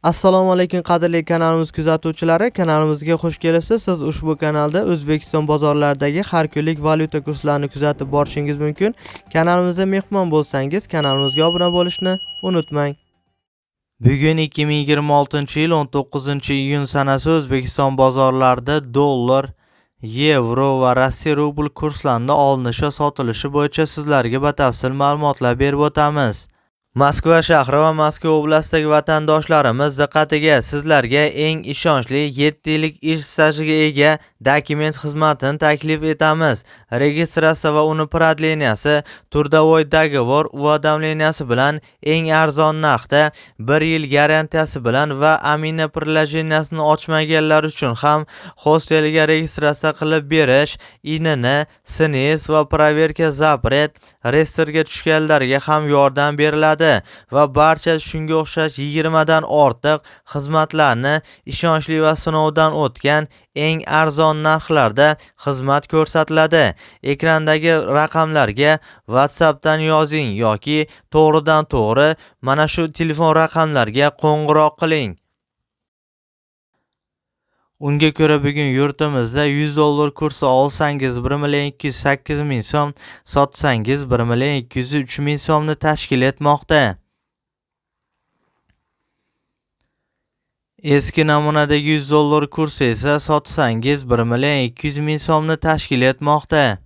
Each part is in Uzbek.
Assalomu alaykum qadrli kanalimiz kuzatuvchilari, kanalimizga xush kelibsiz. Siz ushbu kanalda O'zbekiston bozorlaridagi har kunlik valyuta kurslarini kuzatib borishingiz mumkin. Kanalimizga mehmon bo'lsangiz, kanalimizga obuna bo'lishni unutmang. Bugun 2026-yil 19-iyun sanasi O'zbekiston bozorlarida dollar, yevro va Rossiya rubl kurslarini olinishi va sotilishi bo'yicha sizlarga batafsil ma'lumotlar berib o'tamiz. Moskva shahri va Moskva oblastidagi vatandoshlarimiz diqqatiga, sizlarga eng ishonchli 7 yillik ish stajiga ega dokument xizmatini taklif etamiz. Registratsiya va uni prodleniyasi, turdovoy dogovor уведомленияsi bilan eng arzon narxda 1 yil garantiyasi bilan va amina приложениесini ochmaganlar uchun ham hostelga registratsiya qilib berish, INN, SNIS va проверка запрет reyestrga tushganlarga ham yordam beriladi va barcha shunga o'xshash 20 dan ortiq xizmatlarni ishonchli va sinovdan o'tgan eng arzon narxlarda xizmat ko'rsatiladi. Ekrandagi raqamlarga WhatsAppdan yozing yoki to'g'ridan to'g'ri mana shu telefon raqamlarga qo'ng'iroq qiling. Unga ko'ra bugun yurtimizda 100 dollar kursi olsangiz 1,208,000 so'm, sotsangiz 1,203,000 so'mni tashkil etmoqda. Eski namunadagi 100 dollar kursi esa sotsangiz 1,200,000 so'mni tashkil etmoqda.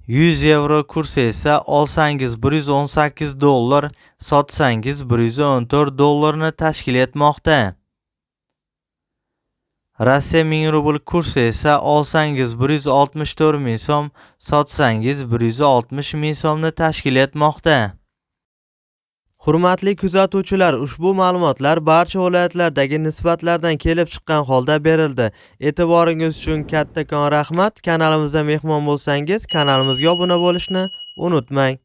100 yevro kursi esa olsangiz 118 dollar, sotsangiz 114 dollarni tashkil etmoqda. Rossiya 1000 rubl kursi esa olsangiz 164,000 so'm, sotsangiz 160,000 so'mni tashkil etmoqda. Hurmatli kuzatuvchilar, ushbu ma'lumotlar barcha viloyatlardagi nisbatlardan kelib chiqqan holda berildi. E'tiboringiz uchun kattakon rahmat. Kanalimizga mehmon bo'lsangiz, kanalimizga obuna bo'lishni unutmang.